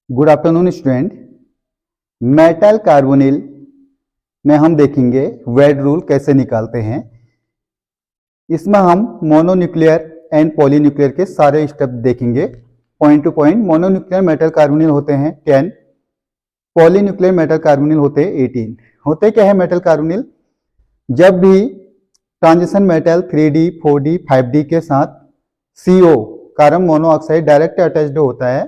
Good afternoon student. Metal carbonyl में हम देखेंगे वेड रूल कैसे निकालते हैं। इसमें हम मोनोन्यूक्लियर एंड पॉलीन्यूक्लियर के सारे स्टेप देखेंगे point two point. Mononuclear metal carbonyl होते हैं 10, पॉलीन्यूक्लियर मेटल कार्बोनिल होते हैं 18। होते क्या है मेटल कार्बोनिल? जब भी transition metal 3D, 4D, 5D के साथ CO carbon monoxide direct attached होता है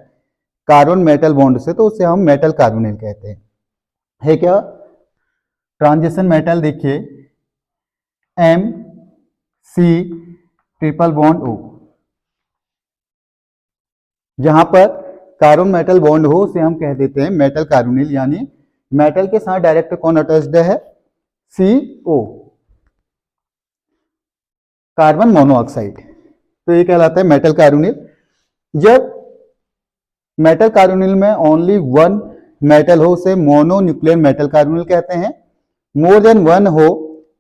कार्बन मेटल बॉन्ड से, तो उसे हम मेटल कार्बोनिल कहते हैं। है क्या? ट्रांजिशन मेटल देखिए MC ट्रिपल बॉन्ड O, जहां पर कार्बन मेटल बॉन्ड हो उसे हम कह देते हैं मेटल कार्बोनिल। यानी मेटल के साथ डायरेक्ट कौन अटैच्ड है? CO कार्बन मोनोऑक्साइड, तो ये कहलाता है मेटल कार्बोनिल। जब मेटल कार्बोनिल में ओनली वन मेटल हो उसे मोनोन्यूक्लियर मेटल कार्बोनिल कहते हैं। मोर देन वन हो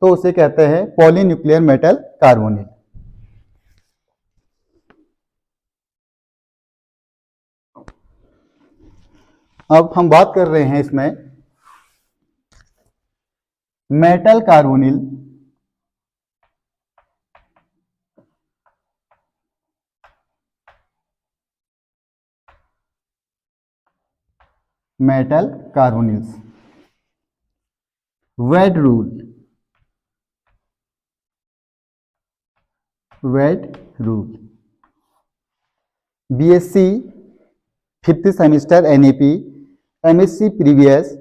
तो उसे कहते हैं पॉलीन्यूक्लियर मेटल कार्बोनिल। अब हम बात कर रहे हैं इसमें metal carbonyl metal carbonyls Wade rule BSc 5th semester NAP, MSc previous,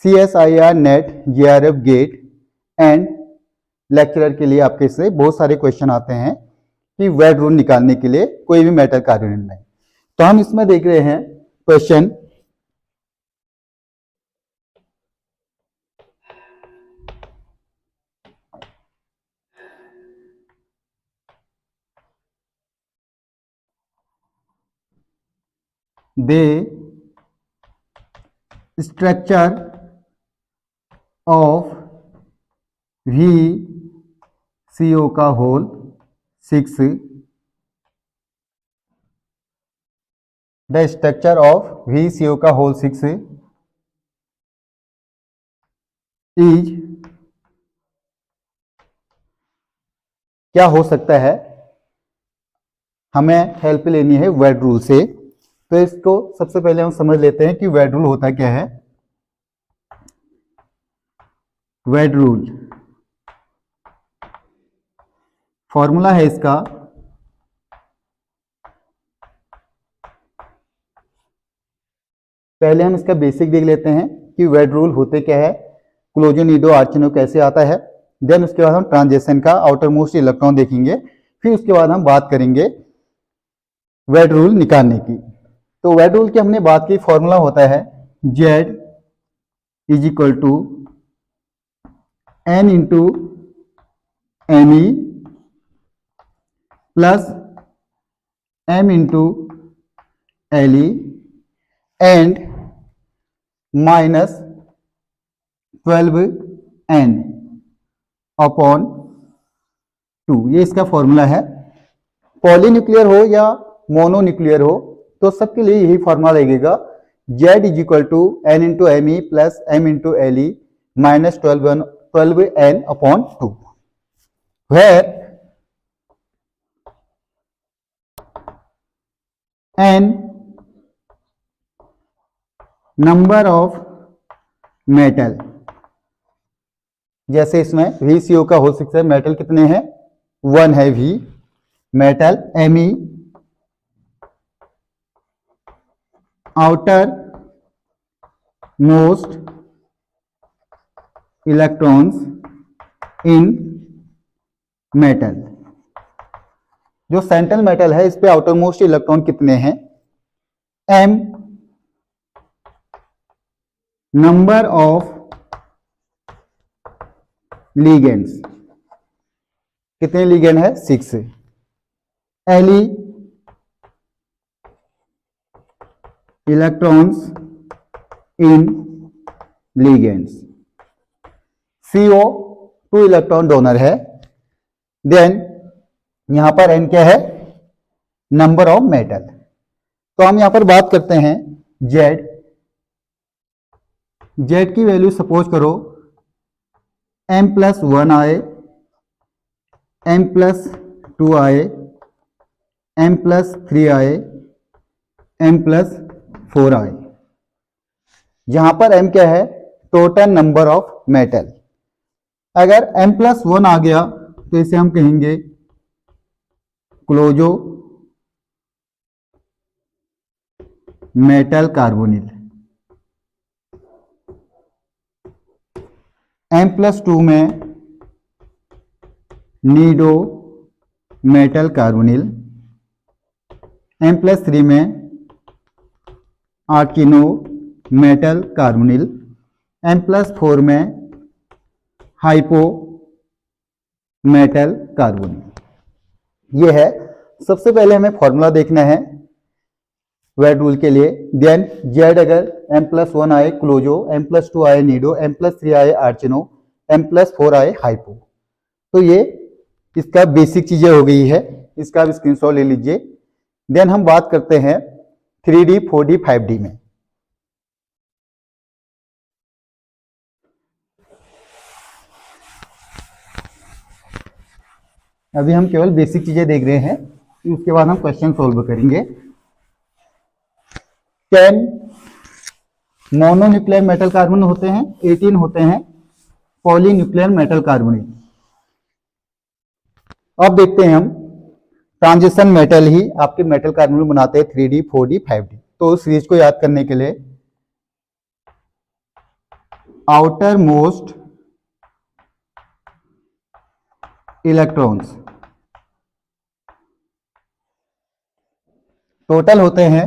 CSIR NET, JRF GATE and lecturer के लिए आपके से बहुत सारे क्वेश्चन आते हैं कि वेड रूल निकालने के लिए कोई भी मेटल कार्बोनिल में। तो हम इसमें देख रहे हैं question the structure of VCO का whole 6, the structure of VCO का होल 6 is क्या हो सकता है? हमें हेल्प लेनी है वेड रूल से। तो इसको सबसे पहले हम समझ लेते हैं कि वेड रूल होता क्या है। वेड रूल फॉर्मूला है इसका पहले हम इसका बेसिक देख लेते हैं कि वेड रूल होते क्या है, क्लोजो निडो आर्चिनो कैसे आता है। देन उसके बाद हम ट्रांजिशन का आउटर मोस्ट इलेक्ट्रॉन देखेंगे। फिर उसके बाद हम बात करेंगे वेड रूल निकालने की। तो वेड रूल की हमने बात की, फॉर्मूला होता है Z is equal to N into ME plus M into LE and minus 12N upon 2। ये इसका फॉर्मूला है। पॉलीन्यूक्लियर हो या मोनोन्यूक्लियर हो तो सबके लिए यही फॉर्मूला लगेगा। Z is equal to N into ME plus M into LE minus 12N upon 2, where N number of metal, जैसे इसमें VCO का होल 6 है, मेटल कितने हैं? 1 है V metal. ME outer most electrons in metal, जो central metal है इस पे आउटर मोस्ट इलेक्ट्रॉन कितने हैं? M नंबर ऑफ लिगेंड्स, कितने लिगेंड है? 6। LE electrons in ligands. CO 2 electron donor है। देन यहां पर N क्या है? Number of metal. तो हम यहां पर बात करते हैं जेड, जेड की वैल्यू सपोज करो m+1 आए, m+2 आए, m+3 आए, m+4 आए। यहां पर m क्या है? Total number of metal. अगर m+1 आ गया तो इसे हम कहेंगे क्लोजो मेटल कार्बोनिल। m+2 में नीडो मेटल कार्बोनिल, m+3 में आर्किनो मेटल कार्बोनिल, m+4 में हाइपो मेटल कार्बोनिल। ये है। सबसे पहले हमें फॉर्मूला देखना है वेड रूल के लिए। देन जेड अगर m+1 आए क्लोजो, m+2 आए नीडो, m+3 आए आर्चिनो, m+4 आए हाइपो। तो ये इसका बेसिक चीजें हो गई है, इसका भी स्क्रीनशॉट ले लीजिए। देन हम बात करते हैं 3D, 4D, 5D में। अभी हम केवल बेसिक चीजें देख रहे हैं, उसके बाद हम क्वेश्चन सोल्व करेंगे। 10 मोनोन्यूक्लियर मेटल कार्बन होते हैं, 18 होते हैं पॉलीन्यूक्लियर मेटल कार्बोनेट। अब देखते हैं हम ट्रांजिशन मेटल ही आपके मेटल कार्बोनेट बनाते हैं 3D, 4D, 5D। तो सीरीज को याद करने के लिए आउटर मोस्ट इलेक्ट्रॉन्स टोटल होते हैं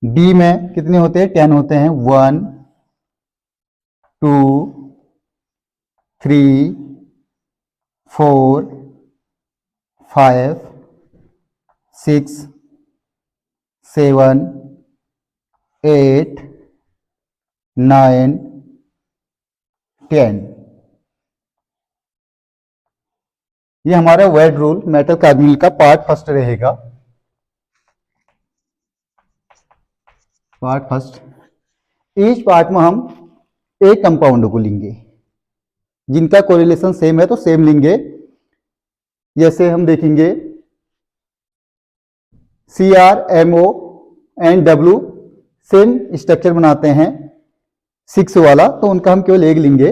डी में कितने होते हैं? 10 होते हैं। 1 2 3 4 5 6 7 8 9 10। ये हमारा वेड रूल मेटल कार्बोनिल का पार्ट फर्स्ट रहेगा। पार्ट फर्स्ट, ईच पार्ट में हम एक कंपाउंड को लेंगे, जिनका कोरिलेशन सेम है तो सेम लेंगे। जैसे हम देखेंगे CrMO and W same structure बनाते हैं 6 वाला, तो उनका हम केवल एक लेंगे।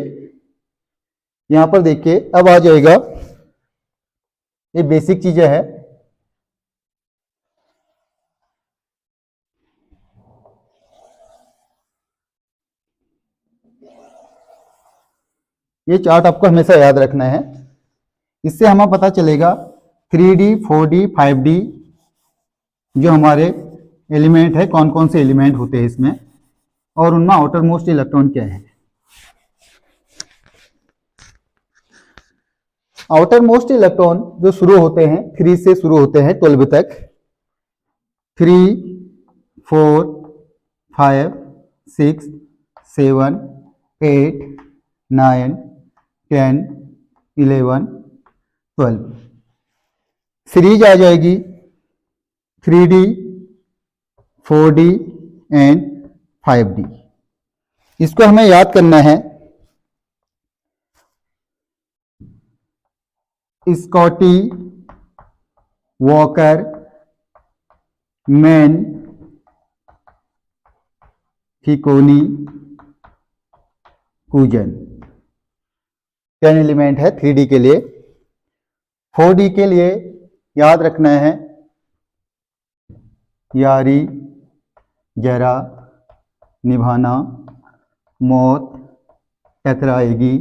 यहां पर देखिए अब आ जाएगा, ये बेसिक चीजें है। ये चार्ट आपको हमेशा याद रखना है, इससे हमें पता चलेगा 3D, 4D, 5D जो हमारे एलिमेंट है, कौन कौन से एलिमेंट होते हैं इसमें, और उनमें आउटर मोस्ट इलेक्ट्रॉन क्या है। आउटर मोस्ट इलेक्ट्रॉन जो शुरू होते हैं 3 से शुरू होते हैं 12 तक। 3 4 5 6 7 8 9 10 11 12। सीरीज आ जाएगी 3D, 4D एंड 5D। इसको हमें याद करना है। स्कॉटी, वॉकर, मैन, फिकोनी, कूजन 10 एलिमेंट है 3D के लिए। 4D के लिए याद रखना है यारी, जरा, निभाना, मौत, टकराएगी,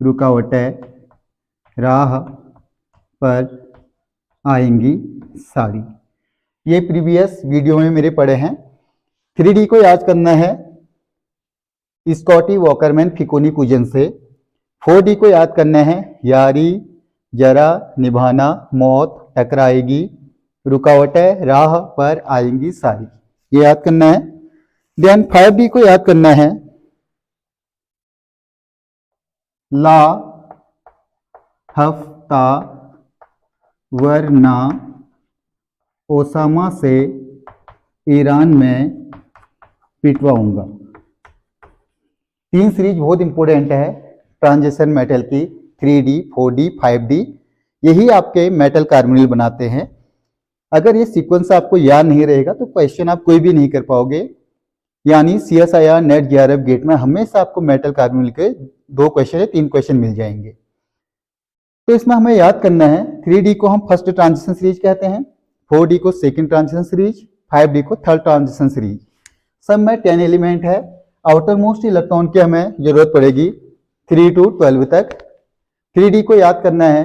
रुकावटें, राह पर आएंगी सारी। ये प्रीवियस वीडियो में मेरे पढ़े हैं। 3D को याद करना है स्कॉटी, वॉकरमैन, फिकोनी, कूजन से। 4D को याद करना है यारी, जरा, निभाना, मौत, टकराएगी, रुकावटें, राह पर आएंगी सारी। ये याद करना है। देन 5D को याद करना है ला, हफ्ता, वरना ओसामा से ईरान में पिटवाऊंगा। 3 सीरीज बहुत इंपॉर्टेंट है ट्रांजिशन मेटल की, 3D, 4D, 5D, यही आपके मेटल कार्बोनिल बनाते हैं। अगर ये सीक्वेंस आपको याद नहीं रहेगा तो क्वेश्चन आप कोई भी नहीं कर पाओगे। यानी CSIR, नेट, JRF गेट में हमेशा आपको मेटल कार्बोनिल के 2 क्वेश्चन या 3 क्वेश्चन मिल जाएंगे। तो इसमें हमें याद करना है 3D को हम फर्स्ट ट्रांजिशन सीरीज कहते हैं, 4D को सेकंड ट्रांजिशन सीरीज, 5D को थर्ड ट्रांजिशन सीरीज। सब में 10 एलिमेंट है। आउटर मोस्ट इलेक्ट्रॉन की हमें जरूरत पड़ेगी 3 to 12 तक। 3D को याद करना है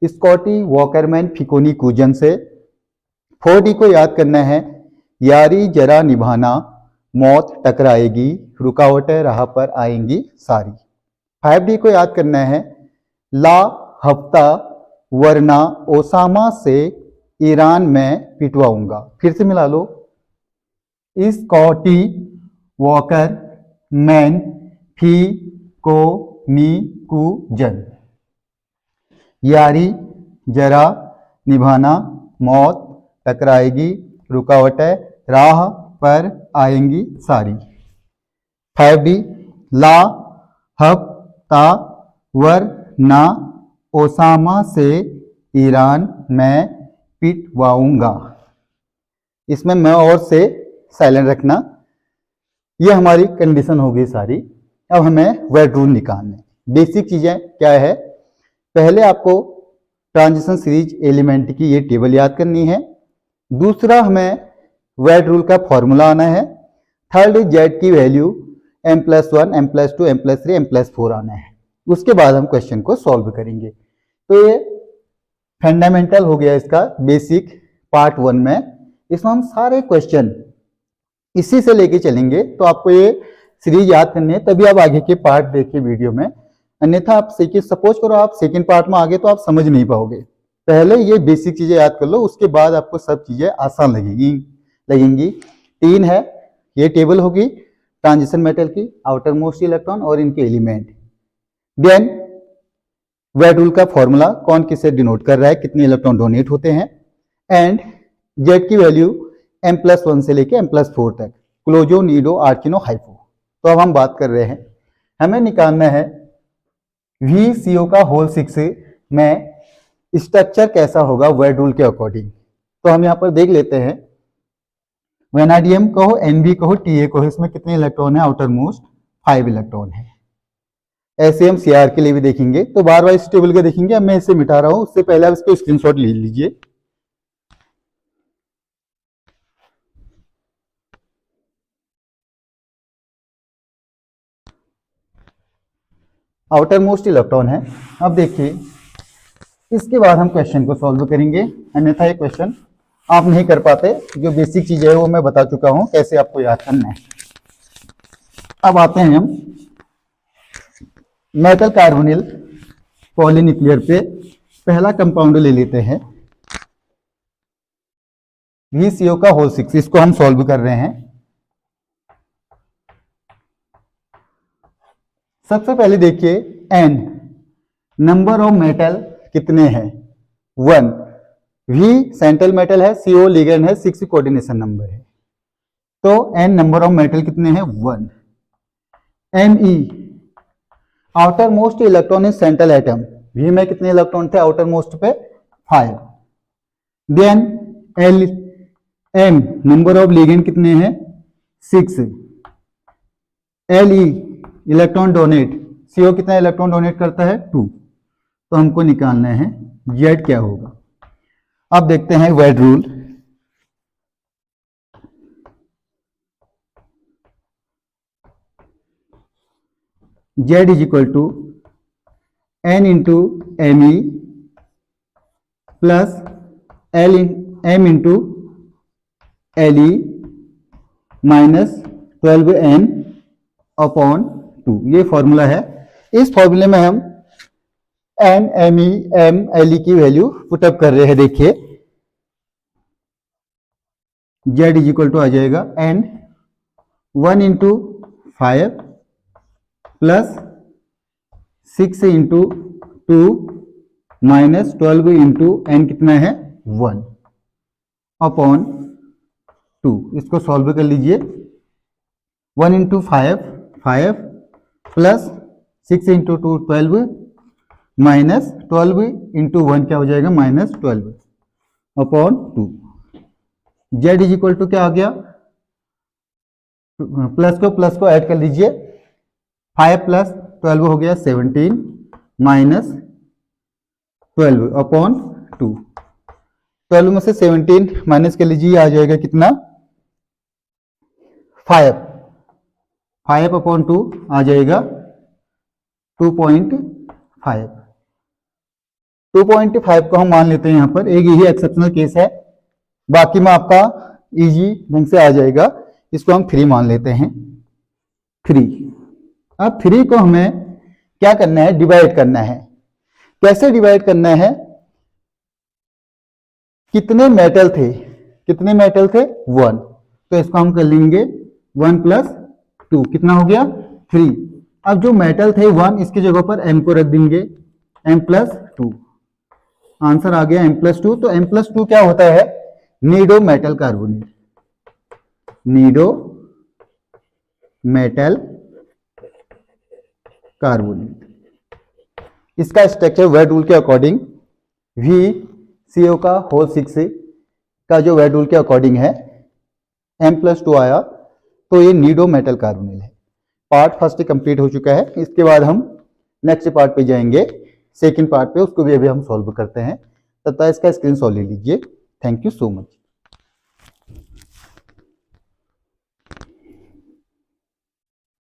स्कॉटी, वॉकरमैन, फिकोनी, कूजन से। 4D को याद करना है यारी जरा निभाना, मौत टकराएगी, रुकावटें राह पर आएंगी सारी। 5D को याद करना है ला हफ्ता, वरना ओसामा से ईरान में पिटवाऊंगा। फिर से मिला लो, स्कॉटी, वॉकर, मैन, फी को नी कूजन। यारी जरा निभाना, मौत टकराएगी, रुकावटें राह पर आएंगी सारी। 5D ला हफ्ता, वरना ओसामा से ईरान में पिटवाऊंगा। इसमें मैं और से साइलेंट रखना। ये हमारी कंडीशन होगी सारी। अब हमें वेट रूल निकालने। बेसिक चीजें क्या है, पहले आपको ट्रांजिशन सीरीज एलिमेंट की ये टेबल याद करनी है। दूसरा हमें वेट रूल का फॉर्मूला आना है। थर्ड जेड की value m+1, m+2, m+3, m+4 आना है। उसके बाद हम क्वेश्चन को सॉल्व करेंगे। तो ये फंडामेंटल हो गया इसका बेसिक पार्ट 1 में। इसमें हम सारे क्वेश्चन इसी से लेके चलेंगे। तो आपको ये सीरीज याद करनी है, तभी आप आगे के पार्ट देखिए वीडियो में। अन्यथा आप सपोज करो आप सेकंड पार्ट में आगे तो आप समझ नहीं पाओगे। पहले ये बेसिक चीजें याद कर लो, उसके बाद आपको सब चीजें आसान लगेंगी। 3 है, ये टेबल होगी ट्रांजिशन मेटल की, आउटर मोस्ट इलेक्ट्रॉन और इनके एलिमेंट। देन वेट रूल का फॉर्मूला, कौन किसे डिनोट कर रहा है, कितने इलेक्ट्रॉन डोनेट होते हैं, एंड जेड की वैल्यू m+1 से लेके m+4 तक, क्लोजो, नीडो, आर्किनो, हाइपो। तो अब हम बात कर रहे हैं, हमें निकालना है VCO का होल 6 में स्ट्रक्चर कैसा होगा वेट रूल के अकॉर्डिंग। तो हम यहां पर देख लेते हैं, वेनाडियम कहो, NB कहो, TA कहो, इसमें कितने इलेक्ट्रॉन है, आउटर मोस्ट 5 इलेक्ट्रॉन है। ऐसे हम CR के लिए भी देखेंगे। तो बार बार इस टेबल को देखेंगे। अब मैं इसे मिटा रहा हूं, उससे पहले आप इसको स्क्रीनशॉट ले लीजिए। आउटर मोस्ट इलेक्ट्रॉन है। अब देखिए, इसके बाद हम क्वेश्चन को सॉल्व करेंगे, अन्यथा ये क्वेश्चन आप नहीं कर पाते। जो बेसिक चीजें है वो मैं बता चुका हूं कैसे आपको याद करना है। अब आते हैं हम मेटल कार्बोनिल पॉलीन्यूक्लियर पे। पहला कंपाउंड ले लेते हैं VCO का होल 6, इसको हम सॉल्व कर रहे हैं। सबसे पहले देखिए N, नंबर ऑफ मेटल कितने हैं, 1। V सेंट्रल मेटल है, CO लिगेंड है, 6 कोऑर्डिनेशन नंबर है। तो N नंबर ऑफ मेटल कितने हैं, 1। Me outermost electron in central atom, V में कितने इलेक्ट्रॉन थे आउटर मोस्ट पे, 5। Then M number of ligand कितने हैं, 6। Le इलेक्ट्रॉन डोनेट, CO कितना इलेक्ट्रॉन डोनेट करता है, 2। तो हमको निकालना है Z क्या होगा। अब देखते हैं Wade rule. Z is equal to N into Me plus M into Le minus 12N upon 2। ये फॉर्मूला है। इस फॉर्मूले में हम N, Me, M, Le की वैल्यू पुटअप कर रहे हैं। देखिए Z इज इक्वल टू आ जाएगा N 1 into 5 plus 6 into 2 minus 12 into N कितना है 1 अपॉन 2। इसको सॉल्व कर लीजिए। 1 into 5 plus 6 into 2 12 minus 12 into 1 क्या हो जाएगा minus 12 upon 2। Z is equal to क्या आ गया, प्लस को ऐड कर लीजिए। 5 प्लस 12 हो गया 17 माइनस 12 अपॉन 2। 12 में से 17 माइनस कर लीजिए, आ जाएगा कितना 5 अपॉन 2 आ जाएगा 2.5। 2.5 को हम मान लेते हैं यहाँ पर, एक यही एक्सेप्शनल केस है, बाकी में आपका इजी ढंग से आ जाएगा। इसको हम 3 मान लेते हैं 3। अब 3 को हमें क्या करना है, डिवाइड करना है। कैसे डिवाइड करना है, कितने मेटल थे 1, तो इसको हम कर लेंगे 1 प्लस 2 कितना हो गया 3। अब जो मेटल थे 1 इसकी जगह पर m को रख देंगे m प्लस 2, आंसर आ गया m प्लस 2। तो m प्लस 2 क्या होता है, Nido metal carbonate, Nido metal carbonate. इसका स्ट्रक्चर वेड रूल के अकॉर्डिंग VCO का होल 6 का जो वेड रूल के अकॉर्डिंग है m प्लस 2 आया, तो ये नीडो मेटल कार्बोनेट है। पार्ट फर्स्ट कंप्लीट हो चुका है। इसके बाद हम नेक्स्ट पार्ट पे जाएंगे, सेकंड पार्ट पे, उसको भी अभी हम सॉल्व करते हैं। तब तक इसका स्क्रीनशॉट ले लीजिए। Thank you so much.